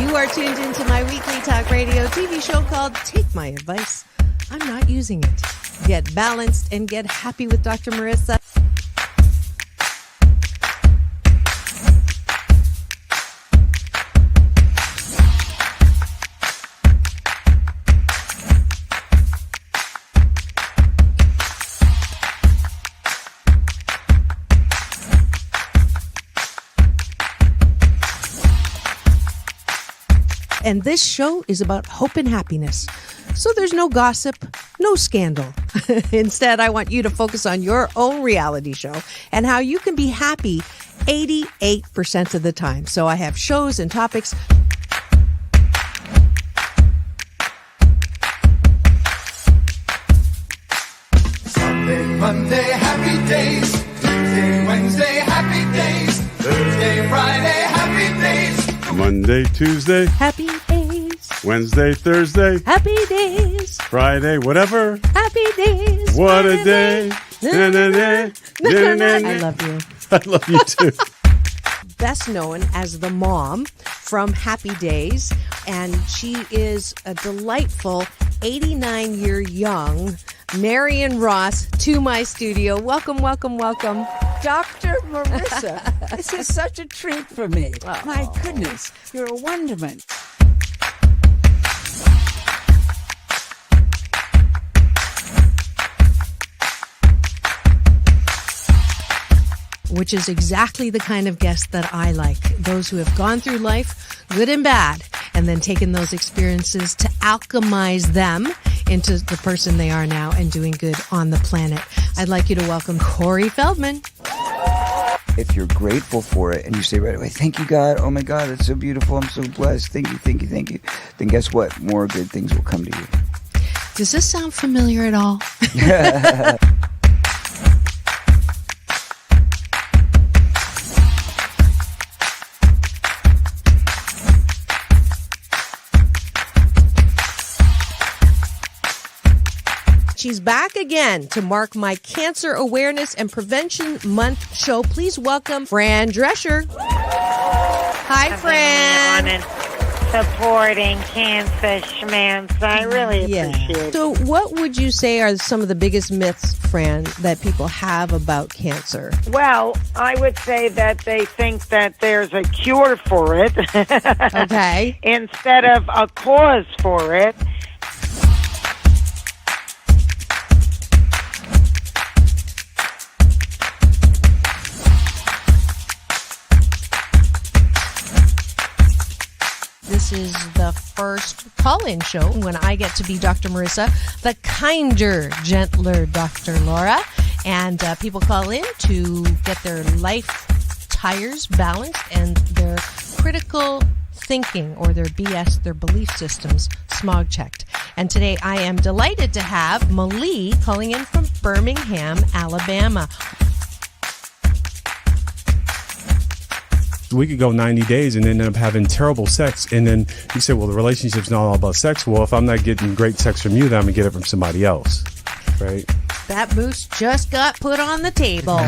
You are tuned into my weekly talk radio TV show called Take My Advice. I'm not using it. Get balanced and get happy with Dr. Marissa. And this show is about hope and happiness. So there's no gossip, no scandal. Instead, I want you to focus on your own reality show and how you can be happy 88% of the time. So I have shows and topics. Sunday, Monday, happy days. Tuesday, Wednesday, happy days. Thursday, Friday, happy days. Monday, Tuesday, Happy days. Wednesday, Thursday, Happy days. Friday, whatever. Happy days. What a day. Na, na, na, na, na, na. I love you. I love you too. Best known as the mom from Happy Days, and she is a delightful 89-year young Marion Ross to my studio. Welcome, welcome, welcome. Dr. Marissa, this is such a treat for me. Oh. My goodness, you're a wonderment. Which is exactly the kind of guest that I like. Those who have gone through life, good and bad, and then taken those experiences to alchemize them into the person they are now and doing good on the planet. I'd like you to welcome Corey Feldman. If you're grateful for it and you say right away, thank you, God. Oh, my God, that's so beautiful. I'm so blessed. Thank you, thank you, thank you. Then guess what? More good things will come to you. Does this sound familiar at all? She's back again to mark my Cancer Awareness and Prevention Month show. Please welcome Fran Drescher. Hi, Fran. On and supporting cancer schmance. I really appreciate it. So what would you say are some of the biggest myths, Fran, that people have about cancer? Well, I would say that they think that there's a cure for it. Okay. Instead of a cause for it. This is the first call-in show when I get to be Dr. Marissa, the kinder, gentler Dr. Laura. And people call in to get their life tires balanced and their critical thinking or their BS, their belief systems, smog checked. And today I am delighted to have Malie calling in from Birmingham, Alabama. We could go 90 days and end up having terrible sex. And then you say, well, the relationship's not all about sex. Well, if I'm not getting great sex from you, then I'm going to get it from somebody else. Right? That moose just got put on the table.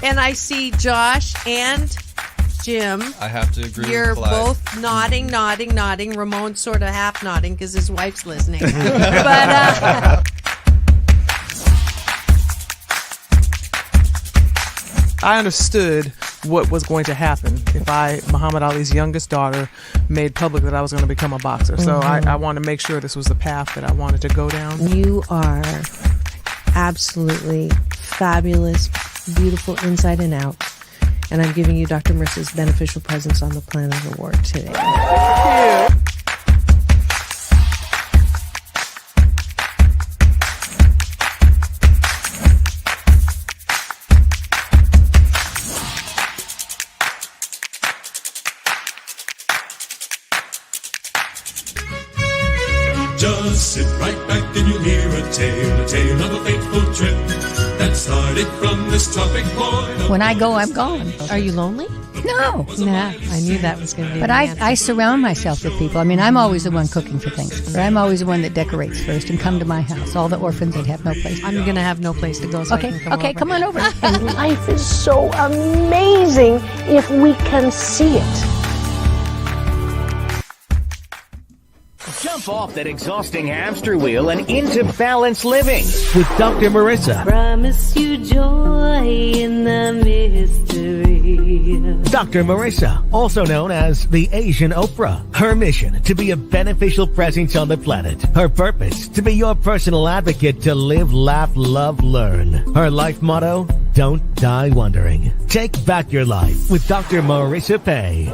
And I see Josh and Jim. I have to agree You're with Clyde. both nodding. Ramon's sort of half nodding because his wife's listening. But I understood what was going to happen if Muhammad Ali's youngest daughter, made public that I was going to become a boxer. So I wanted to make sure this was the path that I wanted to go down. You are absolutely fabulous, beautiful inside and out. And I'm giving you Dr. Marissa's Beneficial Presence on the Planet Award today. Thank you. Just sit right back and you'll hear a tale of a fateful trip that started from this tropic point. When I go, I'm gone. Are you lonely? No. Nah, I knew that was going to be But the I answer. surround myself with people. I mean, I'm always the one cooking for things. Or I'm always the one that decorates first and come to my house. All the orphans that have no place. I'm going to have no place to go, so I can come over. Come on over. Life is so amazing if we can see it. Jump off that exhausting hamster wheel and into balanced living with Dr. Marissa. Promise you joy in the mystery. Dr. Marissa, also known as the Asian Oprah. Her mission, to be a beneficial presence on the planet. Her purpose, to be your personal advocate to live, laugh, love, learn. Her life motto, don't die wondering. Take back your life with Dr. Marissa Pay.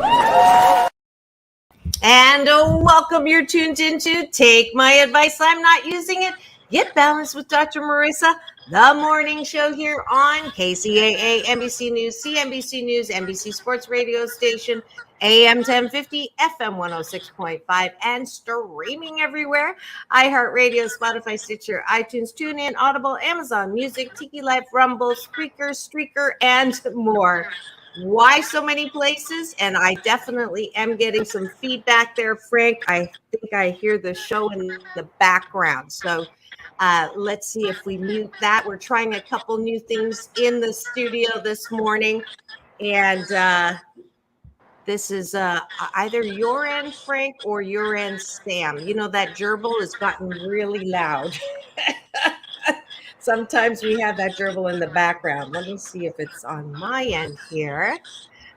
And welcome. You're tuned into Take My Advice. I'm not using it. Get balanced with Dr. Marissa, the morning show here on KCAA, NBC News, CNBC News, NBC Sports Radio Station, AM 1050, FM 106.5, and streaming everywhere. iHeartRadio, Spotify, Stitcher, iTunes, TuneIn, Audible, Amazon Music, Tiki Life, Rumble, Spreaker, Streaker, and more. Why so many places? And I definitely am getting some feedback there, Frank. I think I hear the show in the background. So let's see if we mute that. We're trying a couple new things in the studio this morning. And this is either your end, Frank, or your end, Sam. You know, that gerbil has gotten really loud. Sometimes we have that gerbil in the background. Let me see if it's on my end here.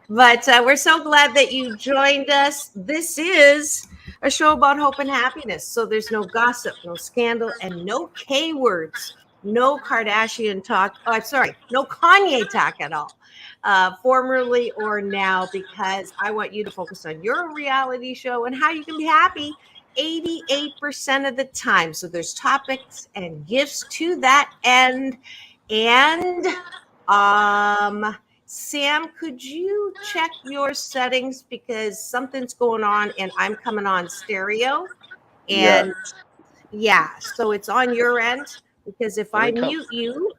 But we're so glad that you joined us. This is a show about hope and happiness. So there's no gossip, no scandal, and no K words. No Kardashian talk. Oh, I'm sorry. No Kanye talk at all. Formerly or now, because I want you to focus on your reality show and how you can be happy 88% of the time. So there's topics and gifts to that end. And Sam, could you check your settings, because something's going on and I'm coming on stereo. And yeah, so it's on your end, because if I mute you,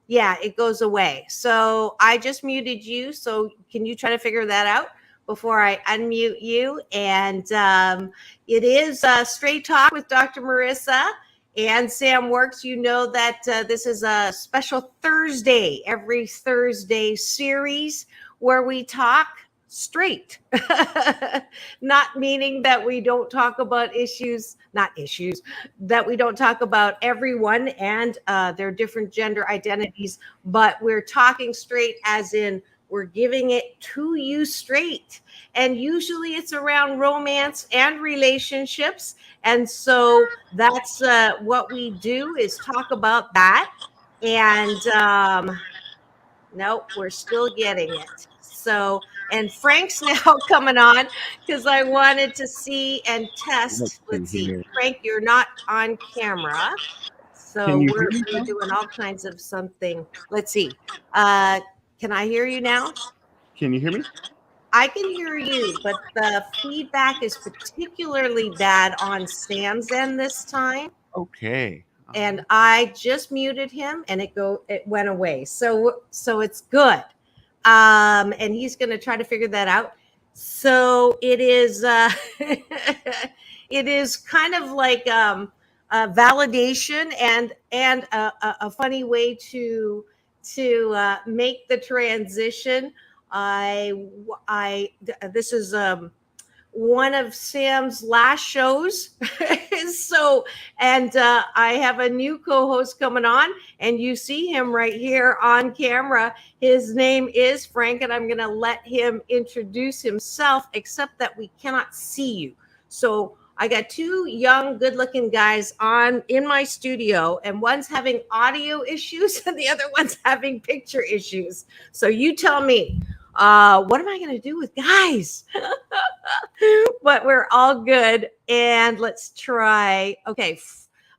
yeah, it goes away. So I just muted you. So can you try to figure that out before I unmute you? And it is Straight Talk with Dr. Marissa and Sam Works. You know that this is a special Thursday, every Thursday series where we talk straight. Not meaning that we don't talk about issues, that we don't talk about everyone and their different gender identities, but we're talking straight as in we're giving it to you straight. And usually it's around romance and relationships. And so that's what we do, is talk about that. And nope, we're still getting it. So, and Frank's now coming on because I wanted to see and test. Let's see, Frank, you're not on camera. So we're doing all kinds of something. Let's see. Can I hear you now? Can you hear me? I can hear you, but the feedback is particularly bad on Sam's end this time. Okay. And I just muted him and it went away. So it's good. And he's going to try to figure that out. So it is it is kind of like a validation and a funny way to make the transition. This is one of Sam's last shows. So, and I have a new co-host coming on, and you see him right here on camera. His name is Frank, and I'm going to let him introduce himself, except that we cannot see you. So I got two young, good-looking guys in my studio, and one's having audio issues, and the other one's having picture issues. So you tell me, what am I going to do with guys? But we're all good, and let's try. Okay,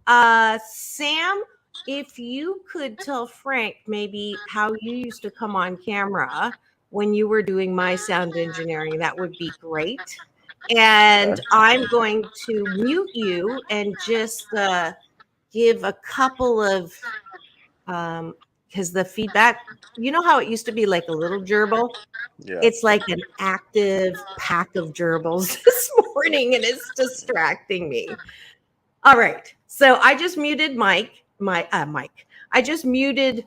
Sam, if you could tell Frank maybe how you used to come on camera when you were doing my sound engineering, that would be great. And I'm going to mute you and just give a couple of, because the feedback you know how it used to be like a little gerbil? Yeah. It's like an active pack of gerbils this morning, and it's distracting me. All right. So I just muted Mike. I just muted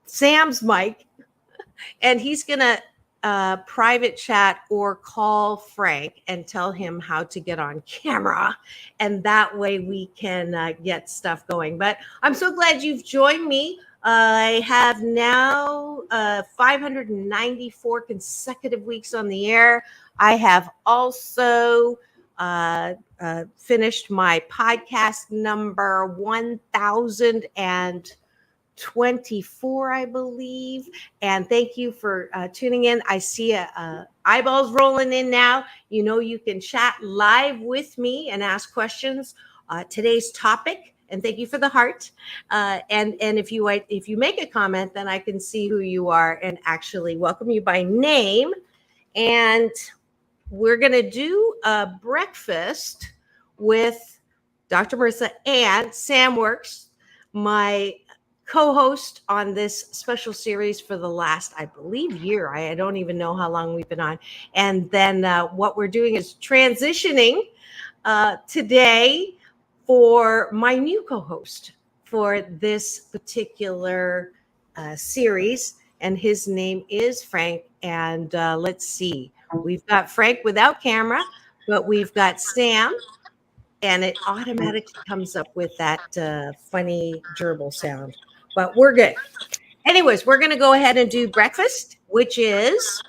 Sam's mic, and he's going to private chat or call Frank and tell him how to get on camera. And that way we can get stuff going. But I'm so glad you've joined me. I have now 594 consecutive weeks on the air. I have also finished my podcast number 1024, I believe. And thank you for tuning in. I see eyeballs rolling in now. You know, you can chat live with me and ask questions. Today's topic, and thank you for the heart. And if you make a comment, then I can see who you are and actually welcome you by name. And we're going to do a breakfast with Dr. Marissa and Sam Works, my co-host on this special series for the last, I believe, year. I don't even know how long we've been on. And then what we're doing is transitioning today for my new co-host for this particular series. And his name is Frank. And let's see. We've got Frank without camera, but we've got Sam. And it automatically comes up with that funny gerbil sound. But we're good. Anyways, we're going to go ahead and do breakfast, which is,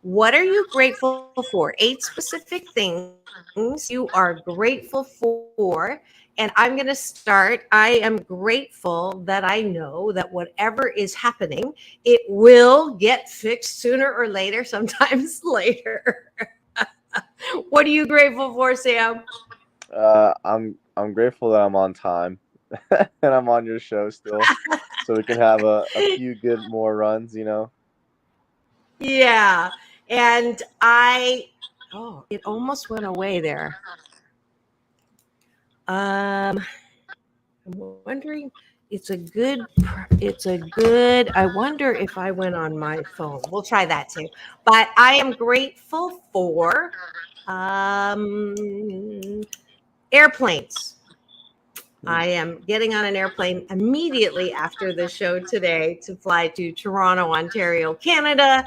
what are you grateful for? 8 specific things you are grateful for. And I'm going to start. I am grateful that I know that whatever is happening, it will get fixed sooner or later, sometimes later. What are you grateful for, Sam? I'm grateful that I'm on time and I'm on your show still, so we can have a few good more runs, you know. Yeah, and it almost went away there. I'm wondering. It's a good. I wonder if I went on my phone. We'll try that too. But I am grateful for airplanes. I am getting on an airplane immediately after the show today to fly to Toronto, Ontario, Canada.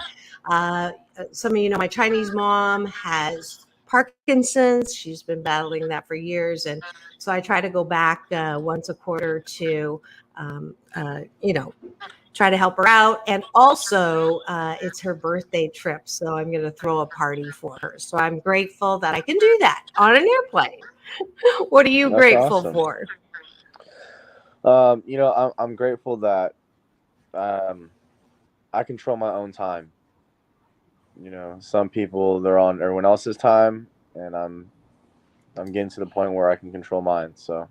Some of you know my Chinese mom has Parkinson's. She's been battling that for years. And so I try to go back once a quarter to, try to help her out. And also, it's her birthday trip. So I'm going to throw a party for her. So I'm grateful that I can do that on an airplane. What are you That's grateful awesome. for? I'm grateful that I control my own time. You know, some people, they're on everyone else's time, and I'm getting to the point where I can control mine. So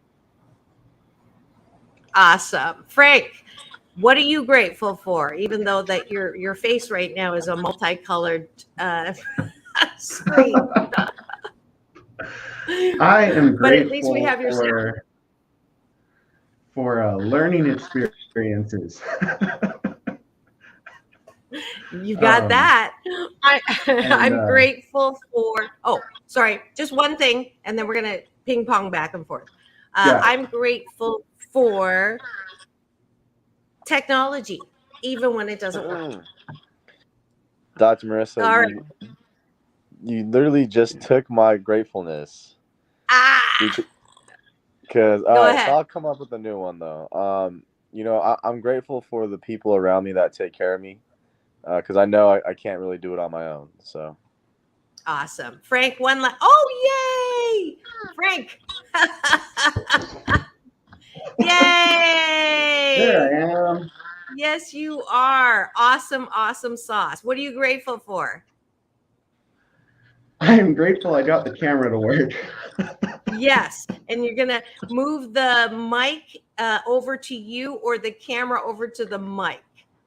Awesome. Frank, what are you grateful for? Even though that your face right now is a multicolored screen. I am But at least we grateful have your sound. for learning experiences. You got that. I'm grateful for, sorry, just one thing, and then we're going to ping pong back and forth. I'm grateful for technology, even when it doesn't work. Dr. Marissa, All right. you literally just took my gratefulness. Because Go ahead. So I'll come up with a new one though. I'm grateful for the people around me that take care of me, because I know I can't really do it on my own. So Awesome. Frank, yay! Frank. Yay! There I am. Yes, you are. Awesome sauce. What are you grateful for? I'm grateful I got the camera to work. Yes, and you're going to move the mic over to you or the camera over to the mic.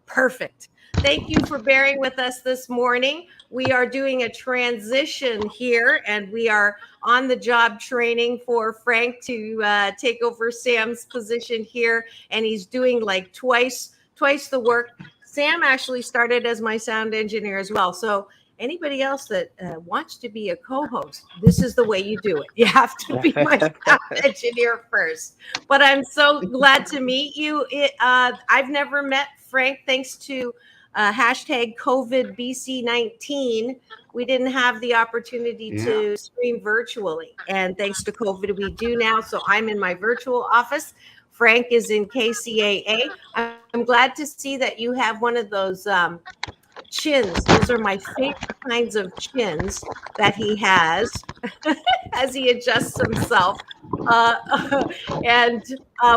Perfect. Thank you for bearing with us this morning. We are doing a transition here, and we are on the job training for Frank to take over Sam's position here, and he's doing like twice the work. Sam actually started as my sound engineer as well. So anybody else that wants to be a co-host, this is the way you do it. You have to be my sound engineer first. But I'm so glad to meet you. I've never met Frank, thanks to hashtag COVID BC19. We didn't have the opportunity to stream virtually. And thanks to COVID, we do now. So I'm in my virtual office. Frank is in KCAA. I'm glad to see that you have one of those chins. Those are my favorite kinds of chins that he has as he adjusts himself. And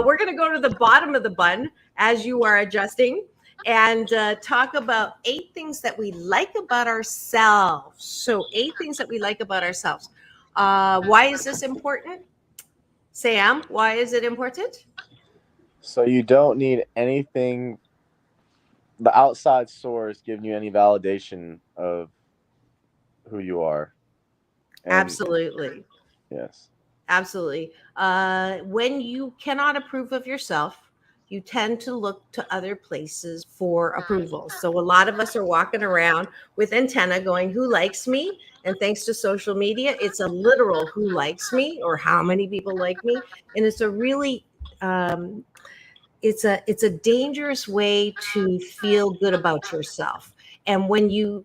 we're going to go to the bottom of the bun as you are adjusting and talk about 8 things that we like about ourselves. So 8 things that we like about ourselves. Why is this important? Sam, why is it important? So you don't need anything, the outside source giving you any validation of who you are. And Absolutely. yes. Absolutely. When you cannot approve of yourself, you tend to look to other places for approval. So a lot of us are walking around with antenna going, who likes me? And thanks to social media, it's a literal who likes me or how many people like me. And it's a really, it's a dangerous way to feel good about yourself. And when you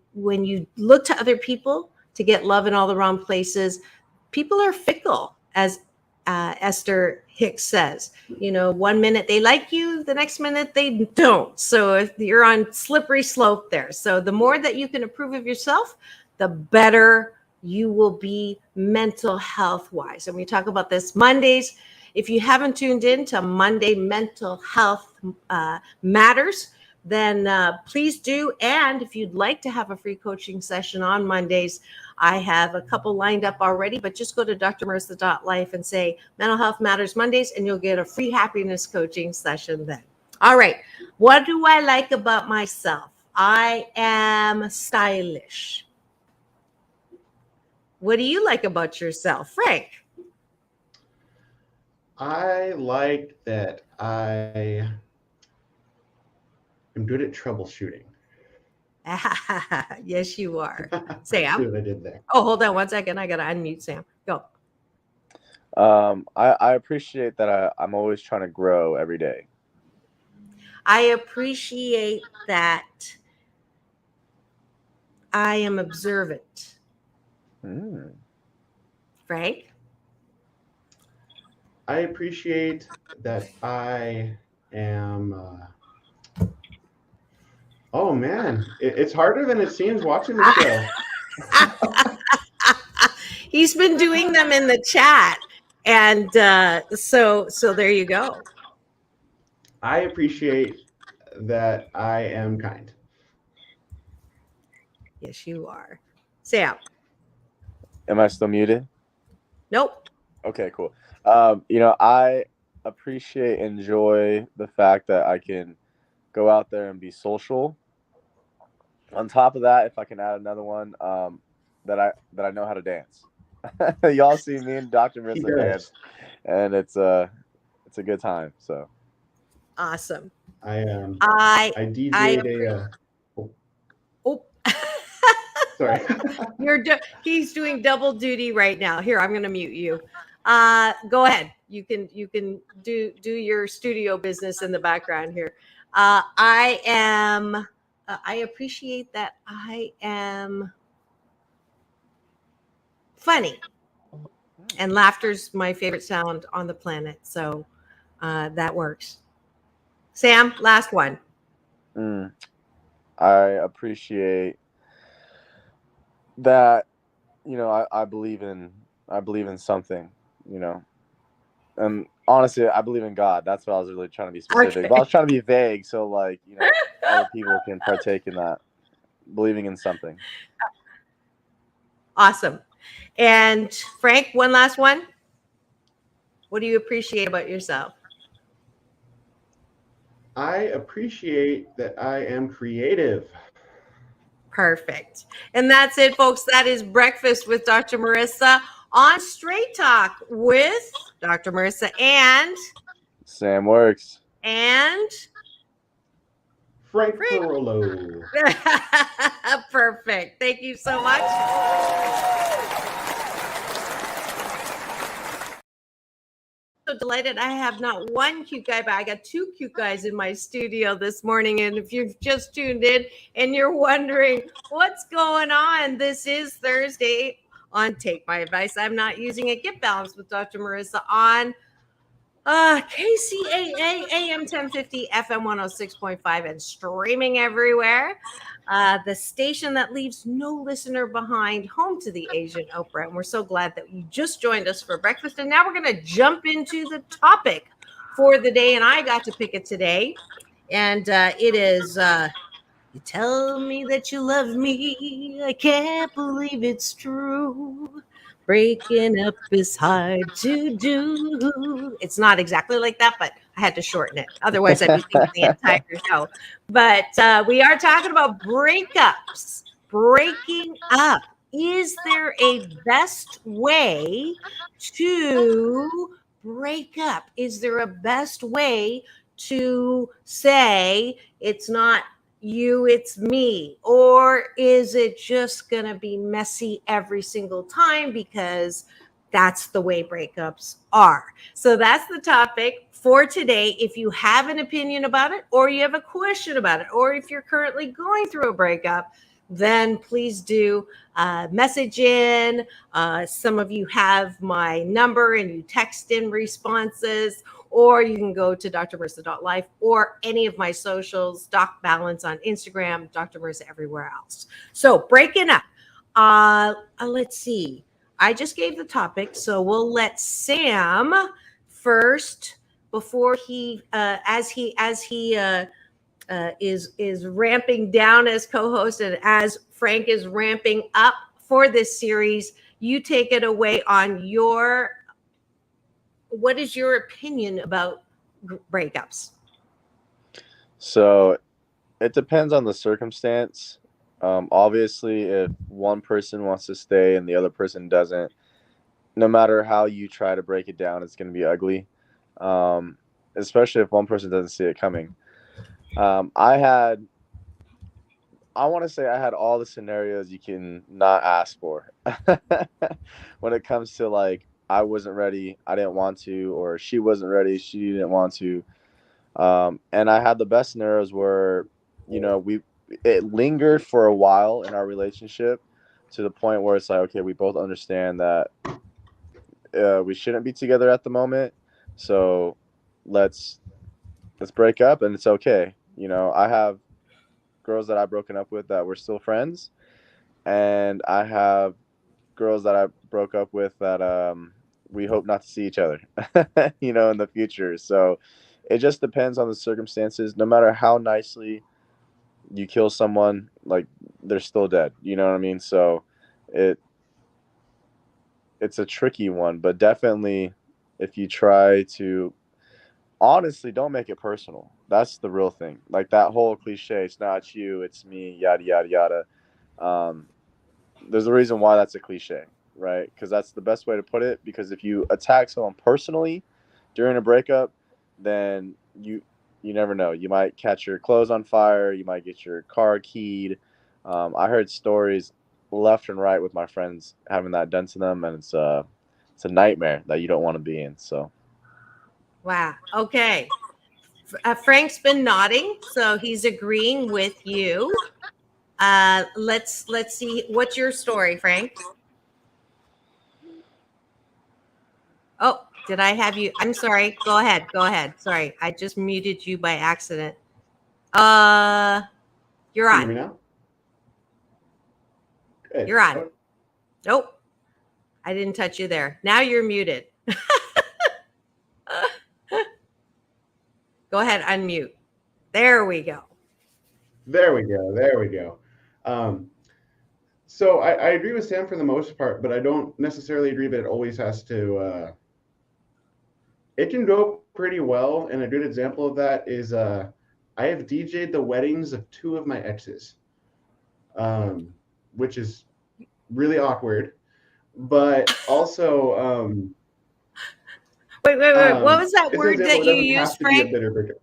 look to other people to get love in all the wrong places, people are fickle, as Esther Hicks says. You know, one minute they like you, the next minute they don't. So if you're on slippery slope there. So the more that you can approve of yourself, the better you will be mental health wise. And we talk about this Mondays. If you haven't tuned in to Monday Mental Health Matters, then please do. And if you'd like to have a free coaching session on Mondays, I have a couple lined up already, but just go to drmarissa.life and say Mental Health Matters Mondays, and you'll get a free happiness coaching session then. All right. What do I like about myself? I am stylish. What do you like about yourself, Frank? I like that I am good at troubleshooting. Yes, you are. Sam? See what I did there. Oh, hold on 1 second. I got to unmute Sam. Go. I appreciate that I'm always trying to grow every day. I appreciate that I am observant. Frank? I appreciate that I am. Oh man, it's harder than it seems watching the show. He's been doing them in the chat, and so there you go. I appreciate that I am kind. Yes, you are. Sam? Am I still muted? Nope. Okay, cool. I appreciate, enjoy the fact that I can go out there and be social. On top of that, if I can add another one, that I know how to dance. Y'all see me and Dr. Marissa dance, and it's a good time. So awesome. I DJ'd sorry. He's doing double duty right now. Here, I'm going to mute you. Go ahead. You can do your studio business in the background here. I appreciate that I am funny, and laughter's my favorite sound on the planet. So that works. Sam, last one. I appreciate that, I believe in something, and honestly, I believe in God. That's what I was really trying to be specific. Okay. But I was trying to be vague, so other people can partake in that, believing in something. Awesome. And Frank, one last one. What do you appreciate about yourself? I appreciate that I am creative. Perfect. And that's it, folks. That is Breakfast with Dr. Marissa on Straight Talk with Dr. Marissa and Sam Works. And Frank Perolo. Perfect. Thank you so much. So delighted I have not one cute guy, but I got two cute guys in my studio this morning. And if you've just tuned in and you're wondering what's going on, this is Thursday on Take My Advice. I'm not using it. Get Balanced with Dr. Marissa on KCAA AM 1050 FM 106.5 and streaming everywhere. The station that leaves no listener behind, home to the Asian Oprah. And we're so glad that you just joined us for breakfast. And now we're going to jump into the topic for the day. And I got to pick it today. And it is you tell me that you love me. I can't believe it's true. Breaking up is hard to do. It's not exactly like that, but I had to shorten it. Otherwise, I'd be thinking the entire show. But we are talking about breakups, breaking up. Is there a best way to break up? Is there a best way to say it's not you, it's me? Or is it just going to be messy every single time because that's the way breakups are? So that's the topic for today. If you have an opinion about it, or you have a question about it, or if you're currently going through a breakup, then please do message in. Some of you have my number and you text in responses, or you can go to drmarissa.life or any of my socials, Doc Balance on Instagram, Dr. Marissa everywhere else. So breaking up. Let's see. I just gave the topic, so we'll let Sam first before he, as he is ramping down as co-host, and as Frank is ramping up for this series. You take it away on what is your opinion about breakups? So it depends on the circumstance. Obviously, if one person wants to stay and the other person doesn't, no matter how you try to break it down, it's going to be ugly, especially if one person doesn't see it coming. I want to say I had all the scenarios you can not ask for when it comes to, like, I wasn't ready, I didn't want to, or she wasn't ready, she didn't want to. And I had the best scenarios where, it lingered for a while in our relationship to the point where it's like, okay, we both understand that we shouldn't be together at the moment, so let's break up, and it's okay. I have girls that I've broken up with that we're still friends, and I have girls that I broke up with that we hope not to see each other in the future. So it just depends on the circumstances. No matter how nicely you kill someone, like, they're still dead, you know what I mean? So it's a tricky one, but definitely if you try to, honestly, don't make it personal. That's the real thing. Like, that whole cliche, it's not you, it's me, yada, yada, yada. There's a reason why that's a cliche, right? Because that's the best way to put it. Because if you attack someone personally during a breakup, then you never know. You might catch your clothes on fire. You might get your car keyed. I heard stories left and right with my friends having that done to them, and it's a nightmare that you don't want to be in. So. Wow. Okay. Frank's been nodding, so he's agreeing with you. Let's see. What's your story, Frank? Oh, did I have you? I'm sorry. Go ahead. Sorry, I just muted you by accident. You're Can you hear on. me now? Good. You're on. Nope. I didn't touch you there. Now you're muted. Go ahead, unmute. There we go. There we go. So I agree with Sam for the most part, but I don't necessarily agree that it always has to. It can go pretty well, and a good example of that is I have DJ'd the weddings of two of my exes, which is really awkward, but also. Wait. What was that it's an word example. that It you doesn't have used, to be a Frank? bitter breakup.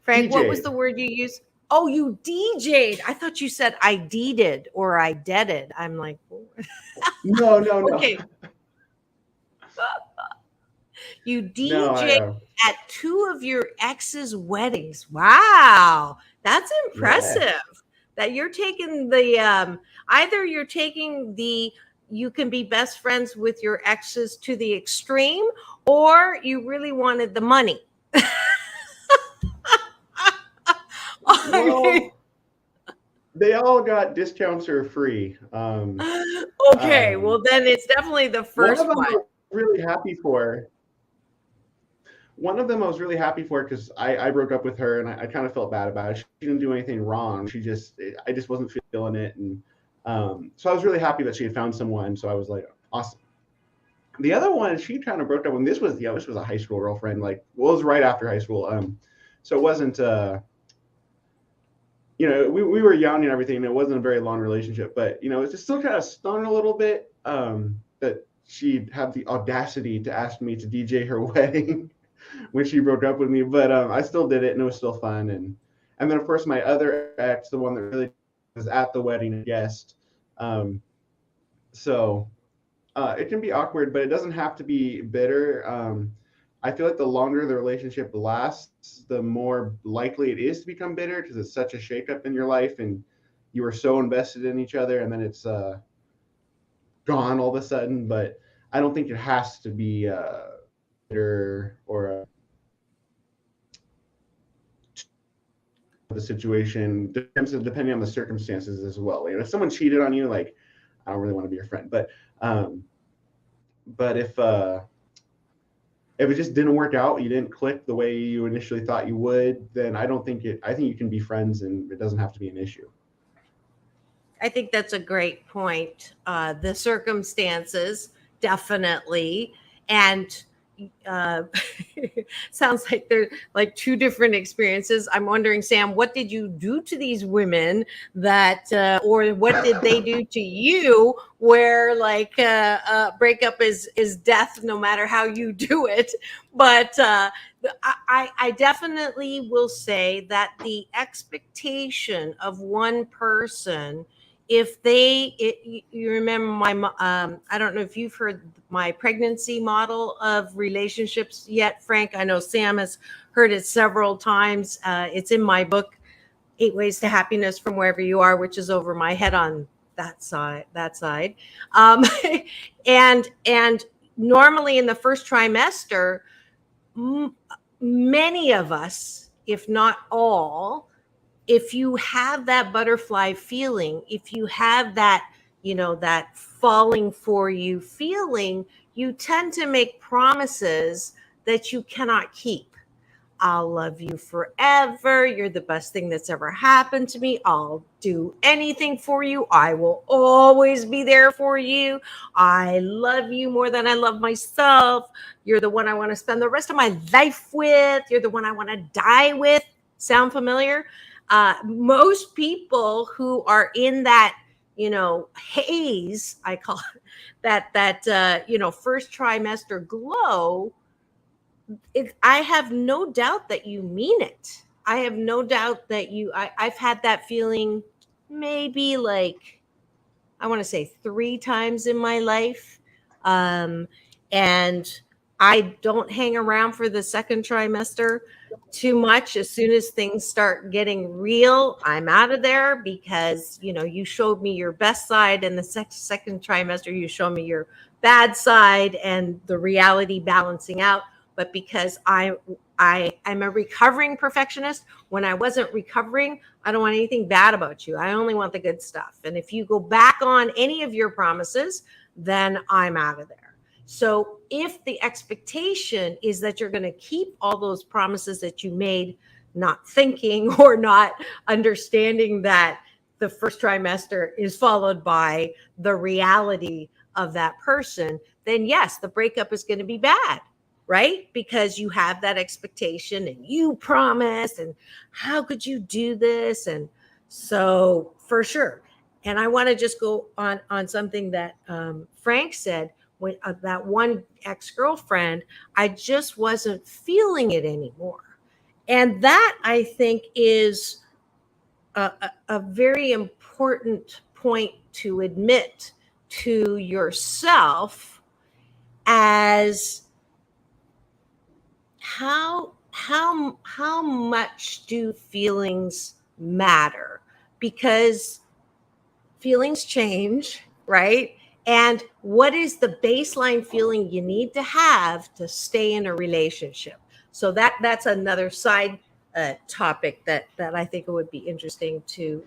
Frank, what was DJ'd. the word you used? Oh, you DJ'd. I thought you said I deeded or I deaded. I'm like, No, no, no. okay. You No, DJ'd at 2 of your ex's weddings. Wow, that's yeah. impressive. That you're taking the either you're taking the you can be best friends with your exes to the extreme, or you really wanted the money. Well, they all got discounts or free. Okay, well then it's definitely the One first of them one. I was really happy for. One of them I was really happy for because I broke up with her and I kind of felt bad about it. She didn't do anything wrong. I just wasn't feeling it. And so I was really happy that she had found someone. So I was like, awesome. The other one, she kind of broke up when this was a high school girlfriend. Like, well, it was right after high school. So it wasn't, we were young and everything. And it wasn't a very long relationship, but, it just still kind of stung a little bit that she had the audacity to ask me to DJ her wedding when she broke up with me. But I still did it and it was still fun. And then, of course, my other ex, the one that really was at the wedding, a guest. So it can be awkward, but it doesn't have to be bitter. I feel like the longer the relationship lasts, the more likely it is to become bitter because it's such a shakeup in your life and you were so invested in each other, and then it's gone all of a sudden. But I don't think it has to be bitter or the situation, depending on the circumstances as well. If someone cheated on you, like, I don't really want to be your friend. But if it just didn't work out, you didn't click the way you initially thought you would, then I think you can be friends and it doesn't have to be an issue. I think that's a great point. The circumstances, definitely. And sounds like they're like 2 different experiences. I'm wondering, Sam, what did you do to these women that, or what did they do to you where like breakup is death no matter how you do it? But I definitely will say that the expectation of one person, if you remember my I don't know if you've heard my pregnancy model of relationships yet, Frank. I know Sam has heard it several times. It's in my book, 8 Ways to Happiness from Wherever You Are, which is over my head on that side. And normally in the first trimester, many of us, if not all, if you have that butterfly feeling, if you have that, that falling for you feeling, you tend to make promises that you cannot keep. I'll love you forever. You're the best thing that's ever happened to me. I'll do anything for you. I will always be there for you. I love you more than I love myself. You're the one I want to spend the rest of my life with. You're the one I want to die with. Sound familiar? Most people who are in that, haze, I call it, that first trimester glow, I have no doubt that you mean it. I have no doubt that I've had that feeling maybe like, I want to say 3 times in my life. And I don't hang around for the second trimester too much. As soon as things start getting real, I'm out of there because, you showed me your best side, and the second trimester, you showed me your bad side and the reality balancing out. But because I'm a recovering perfectionist, when I wasn't recovering, I don't want anything bad about you. I only want the good stuff. And if you go back on any of your promises, then I'm out of there. So if the expectation is that you're going to keep all those promises that you made, not thinking or not understanding that the first trimester is followed by the reality of that person, then yes, the breakup is going to be bad, right? Because you have that expectation and you promised, and how could you do this? And so for sure. And I want to just go on something that Frank said. When that one ex-girlfriend, I just wasn't feeling it anymore. And that, I think, is a very important point to admit to yourself, as how much do feelings matter? Because feelings change, right? And what is the baseline feeling you need to have to stay in a relationship? So that's another side topic that I think it would be interesting to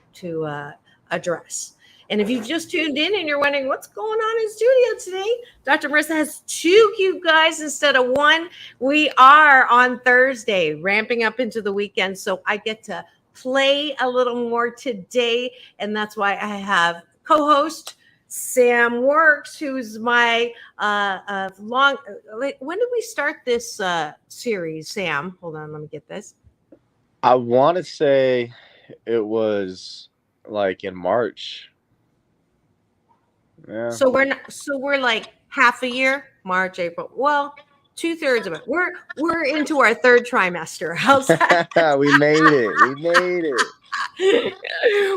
address. And if you've just tuned in and you're wondering what's going on in studio today, Dr. Marissa has two cute guys instead of one. We are on Thursday, ramping up into the weekend, so I get to play a little more today, and that's why I have co-host Sam Works, who's my long. When did we start this series, Sam? Hold on, let me get this. I want to say it was like in March. Yeah. So we're like half a year, March, April. Well, 2/3 of it. We're into our third trimester. How's that? We made it. We made it.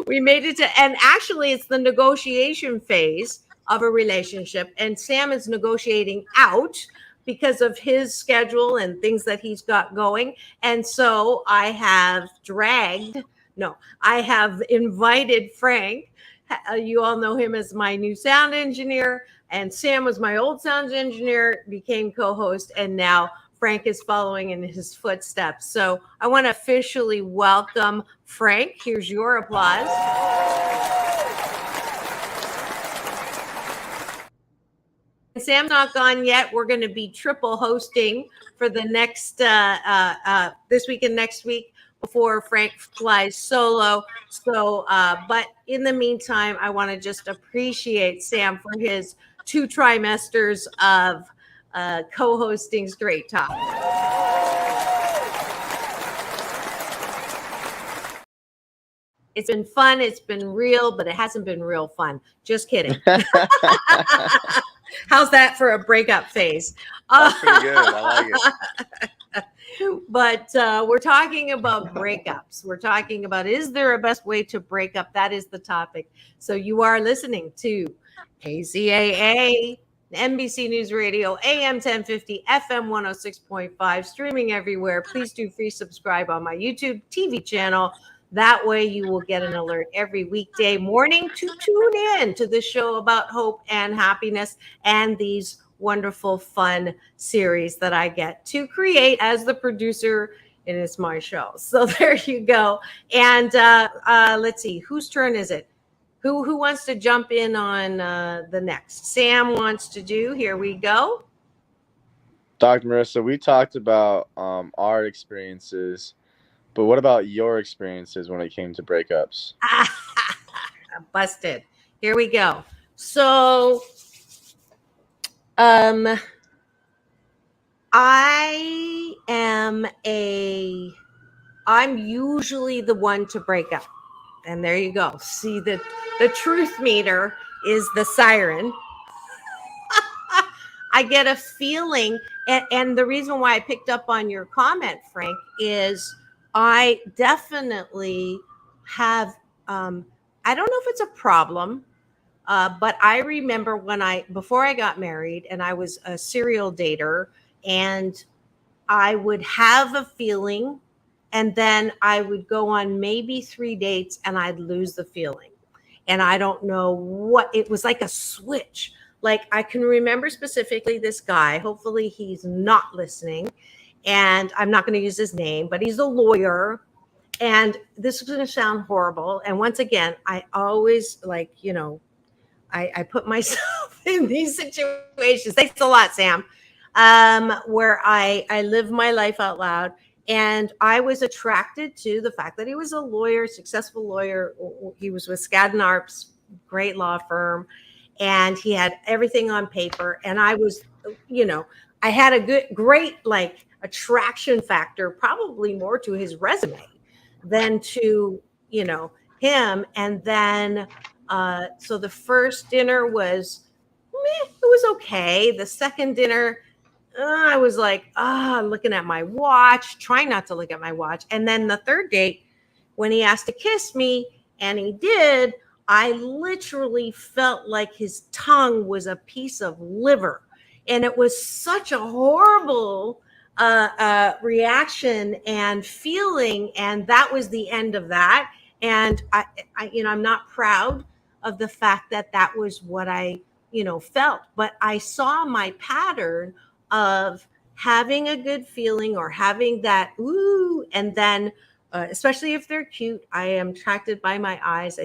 We made it to, and actually it's the negotiation phase of a relationship, and Sam is negotiating out because of his schedule and things that he's got going. And so I have invited Frank. You all know him as my new sound engineer, and Sam was my old sound engineer, became co-host, and now Frank is following in his footsteps. So I want to officially welcome Frank. Here's your applause. Sam's not gone yet. We're going to be triple hosting for the next this week and next week before Frank flies solo. So, but in the meantime, I want to just appreciate Sam for his 2 trimesters of co-hosting Straight Talk. It's been fun. It's been real, but it hasn't been real fun. Just kidding. How's that for a breakup phase? That's pretty good. I like it. But we're talking about breakups. We're talking about, is there a best way to break up? That is the topic. So you are listening to KCAA, NBC News Radio, AM 1050, FM 106.5, streaming everywhere. Please do free subscribe on my YouTube TV channel. That way you will get an alert every weekday morning to tune in to the show about hope and happiness and these wonderful, fun series that I get to create as the producer, and it's my show. So there you go. And let's see, whose turn is it? Who wants to jump in on the next? Sam wants to do. Here we go. Dr. Marissa, we talked about our experiences, but what about your experiences when it came to breakups? Busted. Here we go. So I'm usually the one to break up. And there you go. See, the truth meter is the siren. I get a feeling, and the reason why I picked up on your comment, Frank, is I definitely have, I don't know if it's a problem, but I remember before I got married and I was a serial dater, and I would have a feeling, and then I would go on maybe 3 dates and I'd lose the feeling. And I don't know what, it was like a switch. Like I can remember specifically this guy, hopefully he's not listening, and I'm not going to use his name, but he's a lawyer. And this is going to sound horrible. And once again, I always I put myself in these situations. Thanks a lot, Sam. Where I live my life out loud. And I was attracted to the fact that he was a lawyer, successful lawyer. He was with Skadden Arps, great law firm. And he had everything on paper. And I was, I had a great attraction factor, probably more to his resume than to, him. And then, so the first dinner was, it was okay. The second dinner, I was like, looking at my watch, trying not to look at my watch. And then the third date, when he asked to kiss me, and he did, I literally felt like his tongue was a piece of liver. And it was such a horrible reaction and feeling. And that was the end of that. And I'm not proud of the fact that that was what I, felt. But I saw my pattern of having a good feeling or having that ooh, and then especially if they're cute, I am attracted by my eyes.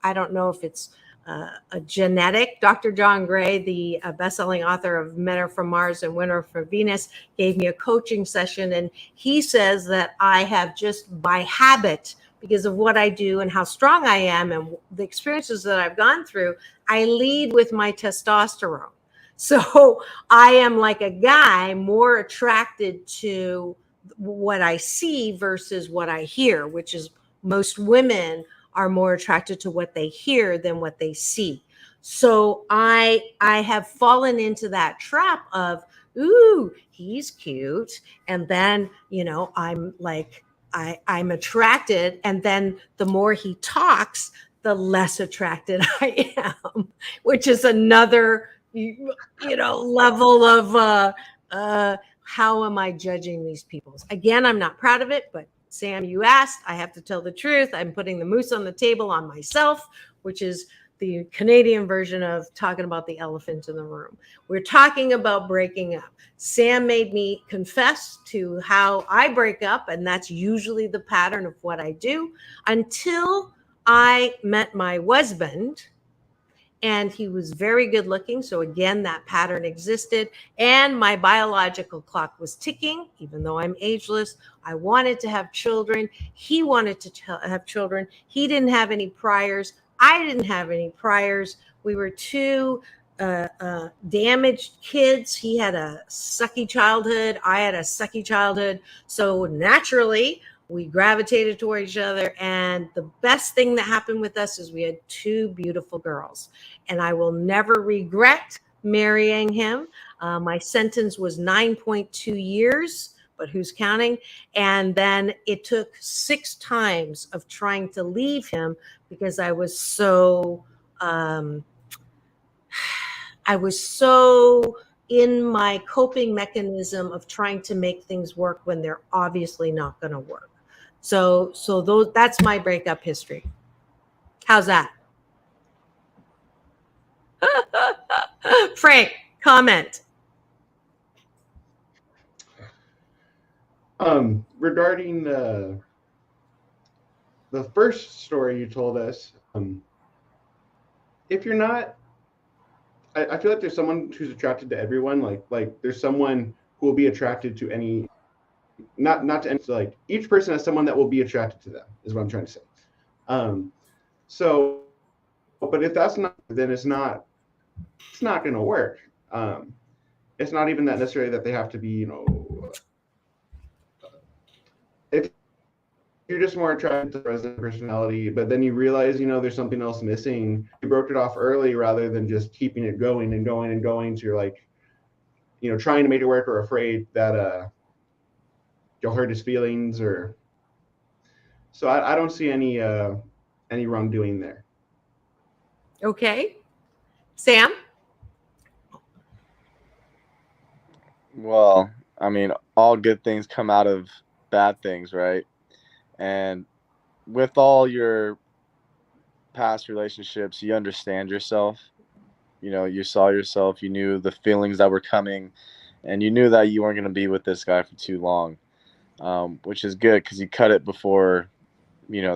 I don't know if it's a genetic. Dr. John Gray, the best-selling author of Men Are From Mars and Women Are From Venus, gave me a coaching session, and he says that I have just by habit, because of what I do and how strong I am and the experiences that I've gone through, I lead with my testosterone. So I am like a guy more attracted to what I see versus what I hear, which is most women are more attracted to what they hear than what they see. So I have fallen into that trap of, ooh, he's cute. And then, I'm like, I'm attracted. And then the more he talks, the less attracted I am, which is another level of how am I judging these people? Again, I'm not proud of it, but Sam, you asked, I have to tell the truth. I'm putting the moose on the table on myself, which is the Canadian version of talking about the elephant in the room. We're talking about breaking up. Sam made me confess to how I break up, and that's usually the pattern of what I do until I met my husband. And he was very good looking. So again, that pattern existed. And my biological clock was ticking, even though I'm ageless. I wanted to have children. He wanted to have children. He didn't have any priors. I didn't have any priors. We were two damaged kids. He had a sucky childhood. I had a sucky childhood. So naturally, we gravitated toward each other. And the best thing that happened with us is we had two beautiful girls. And I will never regret marrying him. My sentence was 9.2 years, but who's counting? And then it took 6 times of trying to leave him because I was so in my coping mechanism of trying to make things work when they're obviously not going to work. So that's my breakup history. How's that? Frank, comment. Regarding the first story you told us, if you're not, I feel like there's someone who's attracted to everyone. Like there's someone who will be attracted to any, not to any. So like each person has someone that will be attracted to them. Is what I'm trying to say. So, but if that's not, then it's not going to work. It's not even that necessarily that they have to be, if you're just more attracted to the present personality, but then you realize, there's something else missing. You broke it off early rather than just keeping it going and going and going. So you're like, trying to make it work or afraid that you'll hurt his feelings or. So I don't see any wrongdoing there. Okay. Sam? Well, I mean, all good things come out of bad things, right? And with all your past relationships, you understand yourself. You saw yourself, you knew the feelings that were coming, and you knew that you weren't going to be with this guy for too long, which is good because you cut it before,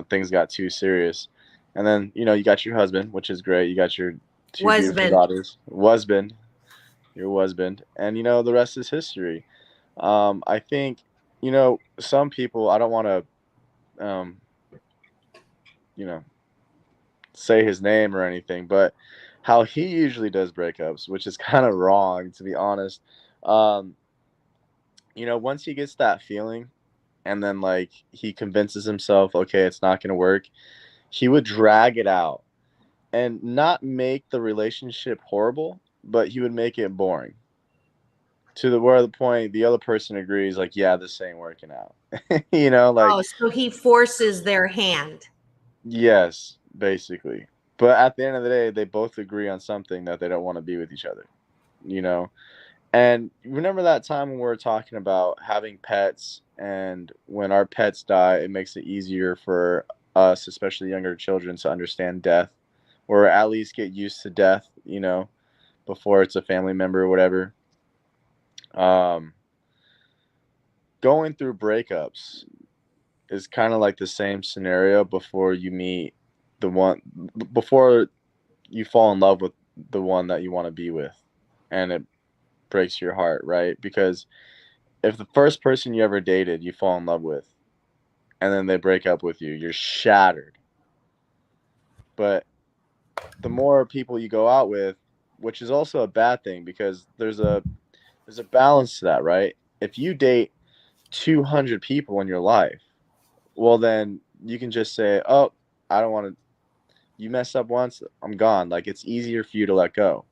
things got too serious. And then, you got your husband, which is great. You got your 2 beautiful daughters. Your husband. And, the rest is history. I think, some people, I don't want to, say his name or anything, but how he usually does breakups, which is kind of wrong, to be honest. Once he gets that feeling and then like he convinces himself, okay, it's not going to work, he would drag it out and not make the relationship horrible, but he would make it boring. to the where the point the other person agrees, like, yeah, this ain't working out. You know, like, Oh, so he forces their hand. yes, basically. But at the end of the day, they both agree on something that they don't want to be with each other. You know, and remember that time when we were talking about having pets, and when our pets die, it makes it easier for us, especially younger children, to understand death, or at least get used to death, you know, before it's a family member or whatever. Um, Going through breakups is kind of like the same scenario before you meet the one, before you fall in love with the one that you want to be with, and it breaks your heart, right? Because if the first person you ever dated you fall in love with, and then they break up with you, you're shattered. But the more people you go out with, which is also a bad thing, because there's a balance to that, right? If you date 200 people in your life, well, then you can just say, oh, I don't want to, you messed up once, I'm gone. Like, it's easier for you to let go.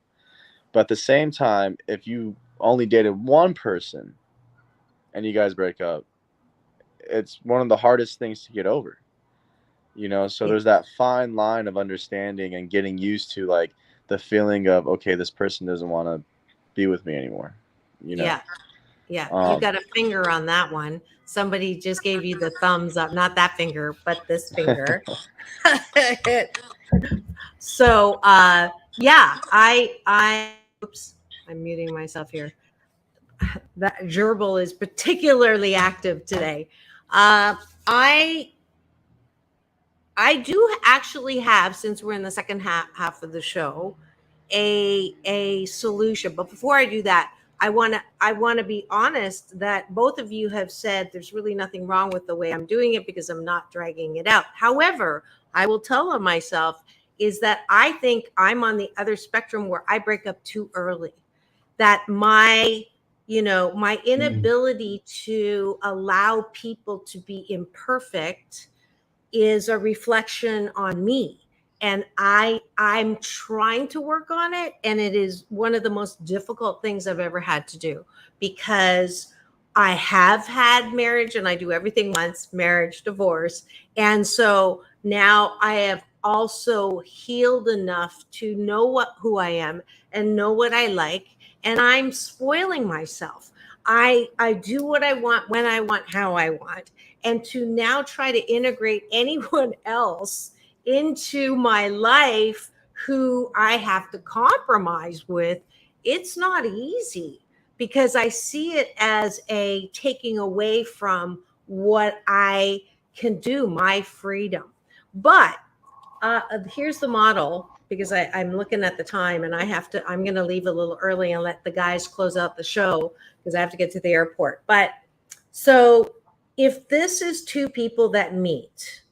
But at the same time, if you only dated one person and you guys break up, it's one of the hardest things to get over. You know, so there's that fine line of understanding and getting used to, like, the feeling of, okay, this person doesn't want to be with me anymore. You know. Yeah. Yeah, you got a finger on that one. Somebody just gave you the thumbs up, not that finger, but this finger. So yeah, I oops, I'm muting myself here. That gerbil is particularly active today. I do actually have, since we're in the second half of the show, a solution. But before I do that, I want to be honest that both of you have said there's really nothing wrong with the way I'm doing it because I'm not dragging it out. However, I will tell on myself is that I think I'm on the other spectrum where I break up too early. That my inability to allow people to be imperfect is a reflection on me, and I'm trying to work on it, and it is one of the most difficult things I've ever had to do, because I have had marriage and I do everything once, marriage, divorce, and so now I have also healed enough to know who I am and know what I like, and I'm spoiling myself. I do what I want, when I want, how I want, and to now try to integrate anyone else into my life who I have to compromise with, it's not easy, because I see it as a taking away from what I can do, my freedom. But here's the model, because I'm looking at the time and I'm going to leave a little early and let the guys close out the show because I have to get to the airport. But so if this is two people that meet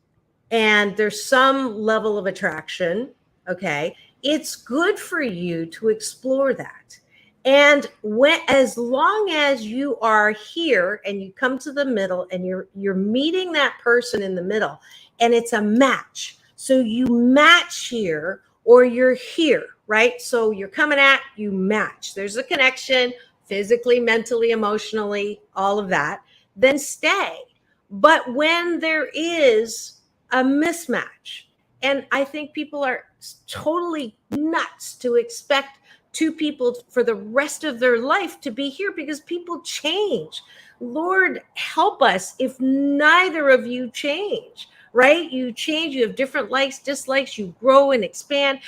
and there's some level of attraction, okay, it's good for you to explore that. And as long as you are here and you come to the middle and you're meeting that person in the middle and it's a match. So you match here or you're here, right? So you're coming at, you match. There's a connection physically, mentally, emotionally, all of that. Then stay. But when there is a mismatch, and I think people are totally nuts to expect two people for the rest of their life to be here, because people change. Lord help us if neither of you change, right? You change, you have different likes, dislikes, you grow and expand.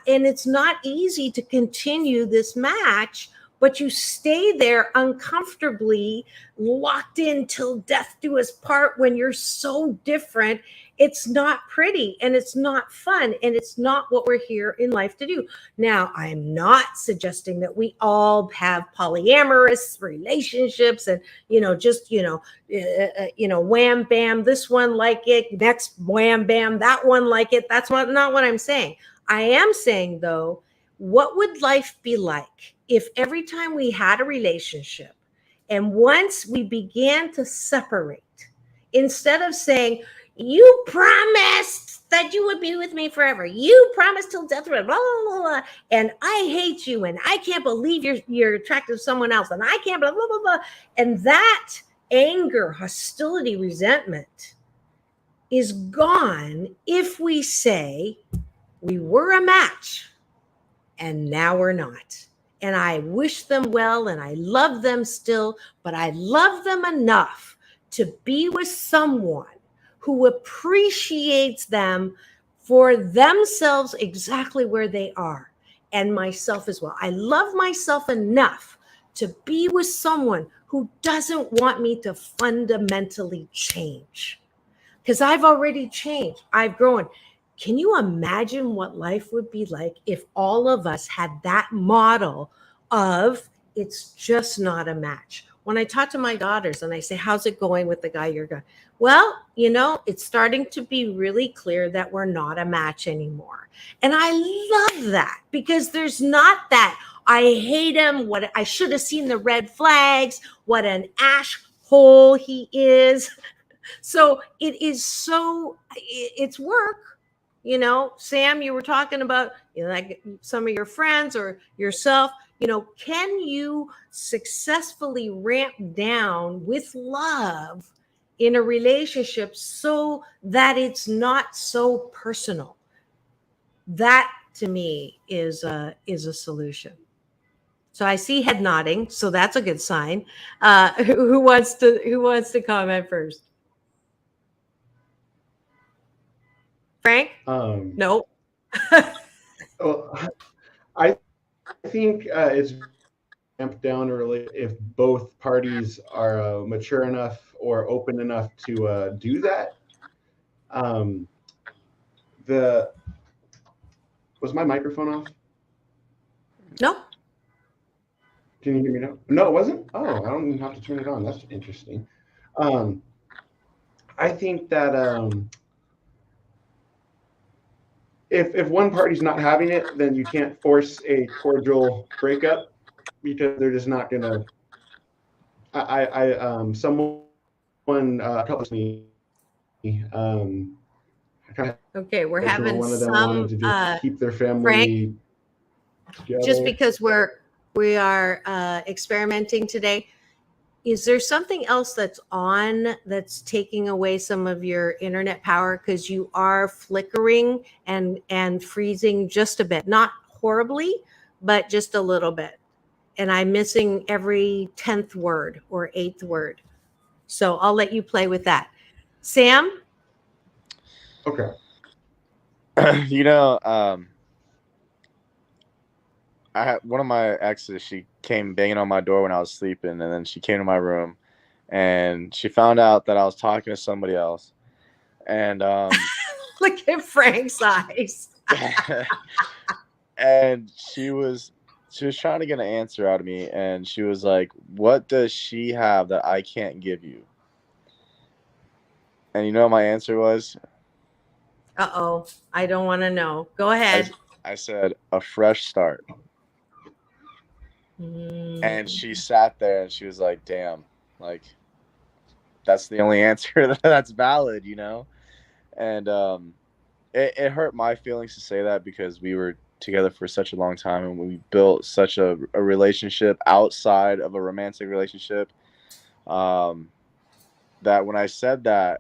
And it's not easy to continue this match, but you stay there uncomfortably locked in till death do us part when you're so different. It's not pretty and it's not fun and it's not what we're here in life to do. Now, I'm not suggesting that we all have polyamorous relationships and, wham, bam, this one like it, next wham, bam, that one like it. That's not what I'm saying. I am saying, though, what would life be like if every time we had a relationship and once we began to separate, instead of saying, you promised that you would be with me forever. You promised till death, blah, blah, blah, blah, and I hate you, and I can't believe you're attracted to someone else, and I can't blah, blah, blah, blah. And that anger, hostility, resentment is gone if we say we were a match and now we're not. And I wish them well and I love them still, but I love them enough to be with someone who appreciates them for themselves exactly where they are, and myself as well. I love myself enough to be with someone who doesn't want me to fundamentally change, because I've already changed. I've grown. Can you imagine what life would be like if all of us had that model of it's just not a match? When I talk to my daughters and I say, how's it going with the guy you're going? Well, it's starting to be really clear that we're not a match anymore. And I love that, because there's not that I hate him, what I should have seen the red flags, what an ash hole he is. So it's work. Sam, you were talking about, like some of your friends or yourself, can you successfully ramp down with love in a relationship so that it's not so personal? That to me is a solution. So I see head nodding, so that's a good sign. Who wants to comment first? Frank? No. Well, I think it's ramped down early if both parties are mature enough or open enough to do that. Was my microphone off? No. Can you hear me now? No, it wasn't? Oh, I don't even have to turn it on. That's interesting. I think that if one party's not having it, then you can't force a cordial breakup, because they're just not gonna. Someone couples me. Okay, we're having one of them some wanted to just keep their family Frank, together. just because we are experimenting today. Is there something else that's taking away some of your internet power? Because you are flickering and freezing just a bit, not horribly, but just a little bit. And I'm missing every 10th word or 8th word. So I'll let you play with that. Sam? Okay. I had one of my exes. She came banging on my door when I was sleeping, and then she came to my room, and she found out that I was talking to somebody else. And look at Frank's eyes. And she was trying to get an answer out of me, and she was like, "What does she have that I can't give you?" And you know what my answer was? Uh-oh, I don't want to know. Go ahead. I said, "A fresh start." And she sat there and she was like, damn, like, that's the only answer that's valid, And it hurt my feelings to say that, because we were together for such a long time and we built such a relationship outside of a romantic relationship, that when I said that,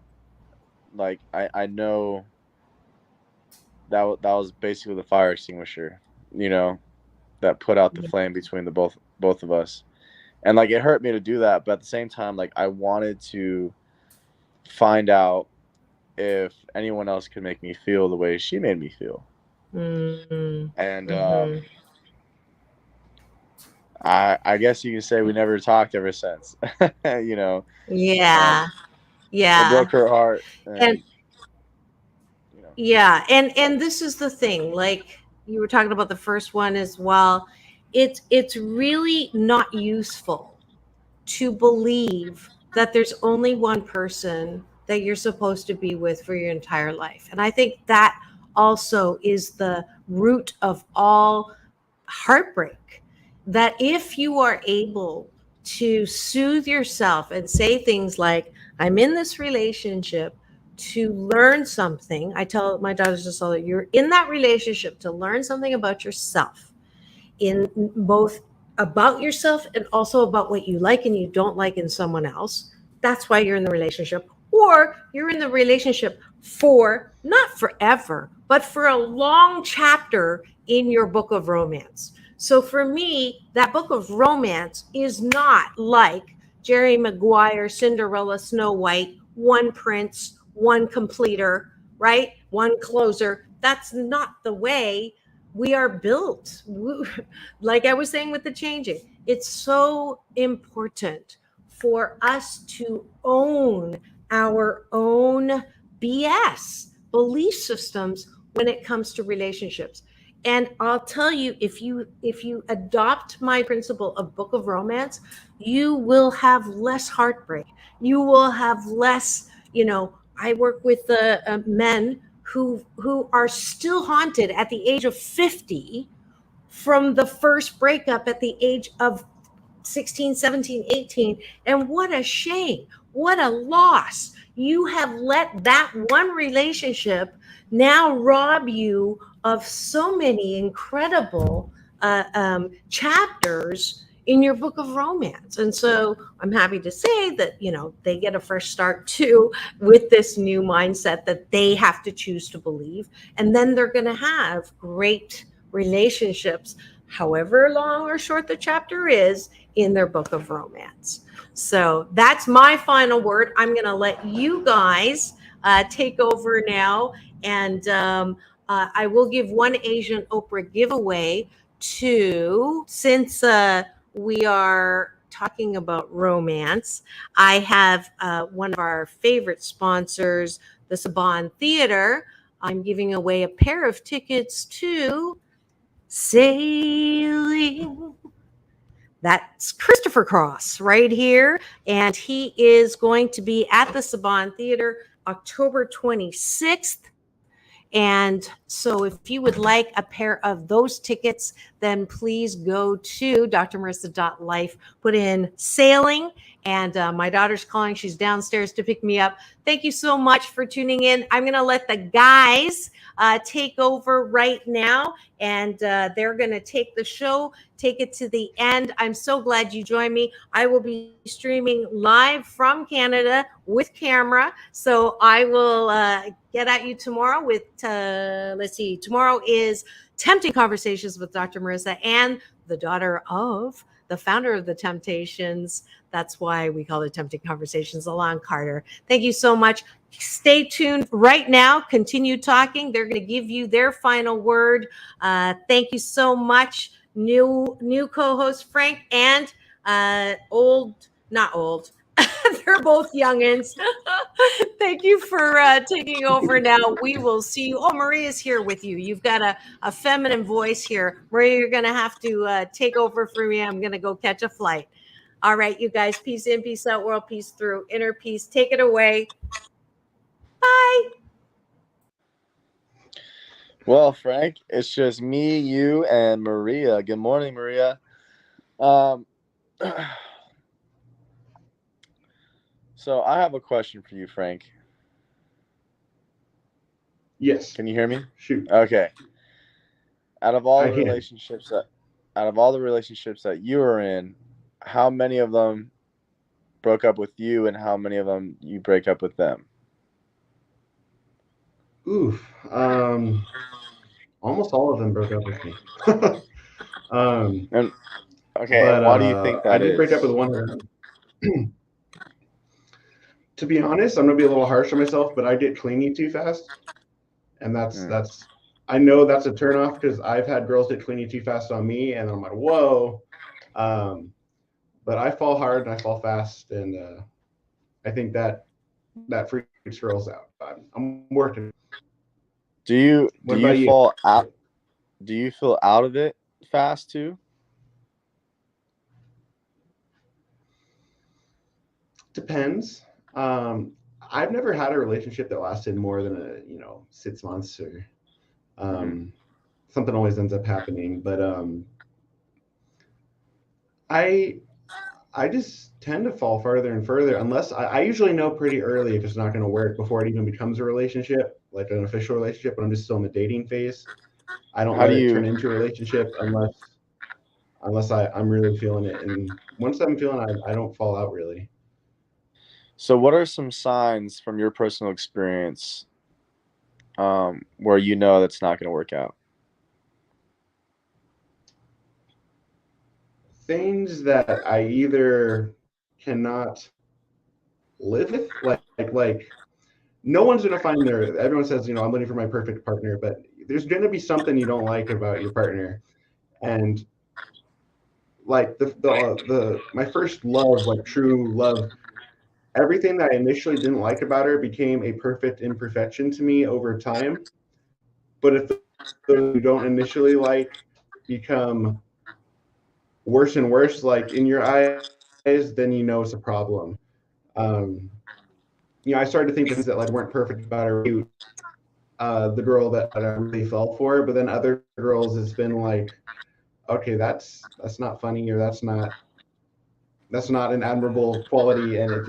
like, I know that was basically the fire extinguisher, that put out the flame between the both of us. And like, it hurt me to do that, but at the same time, like, I wanted to find out if anyone else could make me feel the way she made me feel. And I guess you can say we never talked ever since. Yeah. It broke her heart. And this is the thing, like you were talking about the first one as well. It's really not useful to believe that there's only one person that you're supposed to be with for your entire life. And I think that also is the root of all heartbreak, that if you are able to soothe yourself and say things like, I'm in this relationship to learn something. I tell my daughters just all that you're in that relationship to learn something about yourself, in both about yourself and also about what you like and you don't like in someone else. That's why you're in the relationship. Or you're in the relationship for not forever, but for a long chapter in your book of romance. So for me, that book of romance is not like Jerry Maguire, Cinderella, Snow White, one prince, one completer, right? One closer. That's not the way we are built. Like I was saying with the changing, it's so important for us to own our own BS belief systems when it comes to relationships. And I'll tell you, if you adopt my principle of book of romance, you will have less heartbreak. You will have less, I work with men who are still haunted at the age of 50 from the first breakup at the age of 16, 17, 18. And what a shame. What a loss. You have let that one relationship now rob you of so many incredible chapters in your book of romance. And so I'm happy to say that, they get a fresh start too with this new mindset that they have to choose to believe. And then they're going to have great relationships, however long or short the chapter is, in their book of romance. So that's my final word. I'm going to let you guys take over now. And I will give one Asian Oprah giveaway to, since we are talking about romance, I have one of our favorite sponsors, the Saban Theater. I'm giving away a pair of tickets to Sailing. That's Christopher Cross right here. And he is going to be at the Saban Theater October 26th. And so if you would like a pair of those tickets, then please go to drmarissa.life, put in Sailing. And my daughter's calling. She's downstairs to pick me up. Thank you so much for tuning in. I'm going to let the guys take over right now. And they're going to take the show, take it to the end. I'm so glad you joined me. I will be streaming live from Canada with camera. So I will get at you tomorrow with, let's see, tomorrow is Tempting Conversations with Dr. Marissa and the daughter of the founder of the Temptations. That's why we call it Tempting Conversations, Alon Carter. Thank you so much. Stay tuned right now. Continue talking. They're going to give you their final word. Thank you so much, new co-host Frank and not old. They're both youngins. Thank you for taking over now. We will see you. Oh, Maria's here with you. You've got a feminine voice here. Maria, you're going to have to take over for me. I'm going to go catch a flight. All right, you guys. Peace in, peace out, world peace through, inner peace. Take it away. Bye. Well, Frank, it's just me, you, and Maria. Good morning, Maria. So I have a question for you, Frank. Yes. Can you hear me? Shoot. Okay. Out of all the relationships that you were in, how many of them broke up with you, and how many of them you break up with them? Oof. Almost all of them broke up with me. And but why do you think that I did break up with one of them. To be honest, I'm gonna be a little harsh on myself, but I get clingy too fast, and that's I know that's a turnoff because I've had girls get clingy too fast on me, and I'm like, whoa. But I fall hard and I fall fast, and I think that freaks girls out. I'm working. Do you fall out? You? Do you feel out of it fast too? Depends. I've never had a relationship that lasted more than 6 months or something always ends up happening. But I just tend to fall further and further unless I usually know pretty early if it's not going to work before it even becomes a relationship, like an official relationship. But I'm just still in the dating phase. I don't How let do it you? turn into a relationship unless I'm really feeling it. And once I'm feeling it, I don't fall out really. So, what are some signs from your personal experience where you know that's not going to work out? Things that I either cannot live with, like no one's gonna find their. Everyone says, I'm looking for my perfect partner, but there's gonna be something you don't like about your partner, and like the my first love, like true love, everything that I initially didn't like about her became a perfect imperfection to me over time. But if those you don't initially like become worse and worse, like in your eyes, then you know it's a problem. Um, I started to think the things that like weren't perfect about her, the girl that I really fell for, but then other girls, it's been like, okay, that's not funny, or that's not an admirable quality, and it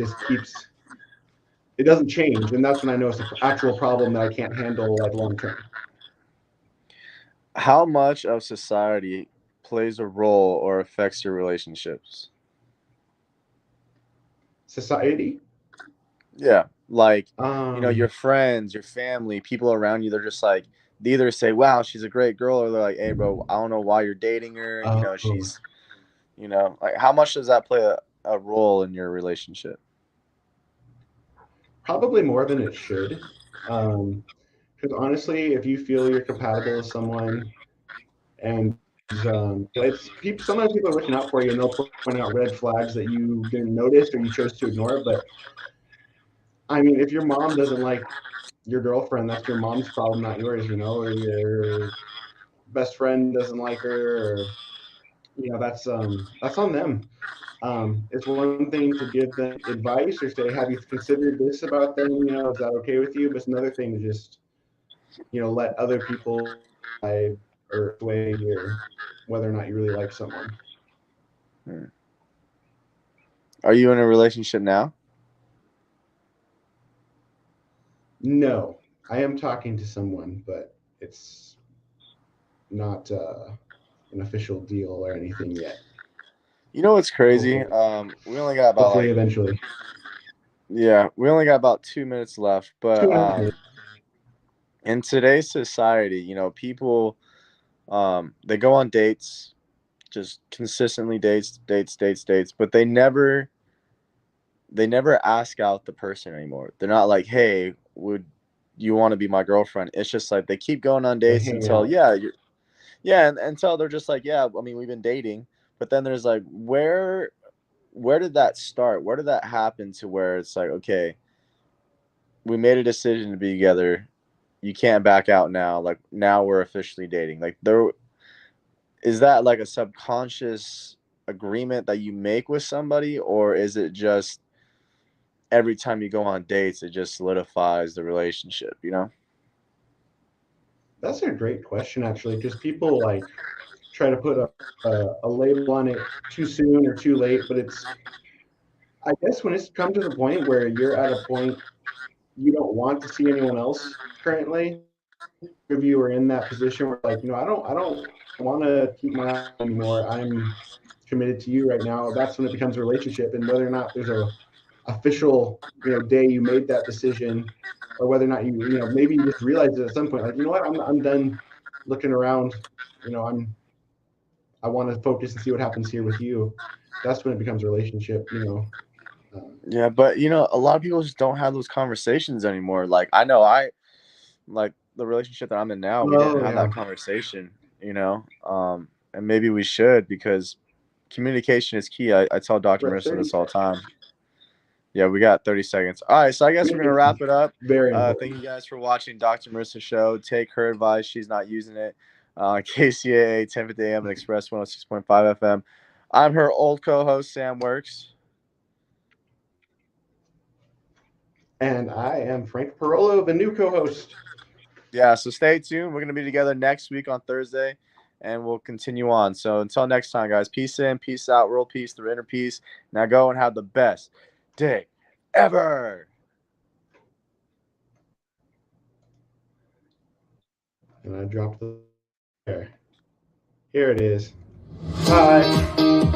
doesn't change, and that's when I know it's an actual problem that I can't handle like long term. How much of society plays a role or affects your relationships? Society. Yeah, like your Um, friends, your family, people around you. They're just like they either say, "Wow, she's a great girl," or they're like, "Hey, bro, I don't know why you're dating her." oh, She's like how much does that play a role in your relationship? Probably more than it should. Because honestly, if you feel you're compatible with someone, and it's people. Sometimes people are looking out for you, and they'll point out red flags that you didn't notice or you chose to ignore. But I mean, if your mom doesn't like your girlfriend, that's your mom's problem, not yours. Or your best friend doesn't like her, or that's on them. It's one thing to give them advice or say, "Have you considered this about them? Is that okay with you?" But it's another thing to just let other people decide or sway your whether or not you really like someone. Hmm. Are you in a relationship now? No, I am talking to someone, but it's not an official deal or anything yet. You know what's crazy? Hopefully, We only got about hopefully, eventually. yeah, we only got 2 minutes left, but 2 minutes. in today's society, people they go on dates, just consistently dates, dates, dates, dates, but they never ask out the person anymore. They're not like, "Hey, would you want to be my girlfriend?" It's just like they keep going on They dates hang until out. yeah, and until they're just like, "Yeah, I mean, we've been dating." But then there's like, where did that start? Where did that happen to where it's like, okay, we made a decision to be together. You can't back out now. Like now we're officially dating. Like there is that like a subconscious agreement that you make with somebody, or is it just every time you go on dates, it just solidifies the relationship? That's a great question, actually, because people like try to put a label on it too soon or too late. But I guess when it's come to the point where you're at a point you don't want to see anyone else currently, if you are in that position where like, I don't want to keep my eye anymore. I'm committed to you right now. That's when it becomes a relationship, and whether or not there's a official, day you made that decision, or whether or not maybe you just realize it at some point, like, what, I'm done looking around. I want to focus and see what happens here with you. That's when it becomes a relationship. Yeah, but a lot of people just don't have those conversations anymore. Like I know I like the relationship that I'm in now, we didn't Oh have yeah, that conversation. And maybe we should because communication is key. I tell Dr. we're at Marissa 30 this all the seconds. time. Yeah, we got 30 seconds. All right, so I guess we're gonna Communication wrap it up. very Thank important. you guys for watching Dr. Marissa's show. Take her advice; she's not using it. KCAA 1050 AM and Express 106.5 FM. I'm her old co-host Sam Works. And I am Frank Parolo, the new co-host. Yeah, so stay tuned. We're gonna be together next week on Thursday, and we'll continue on. So until next time, guys, peace in, peace out, world peace through inner peace. Now go and have the best day ever. And I dropped the there. Here it is. Bye.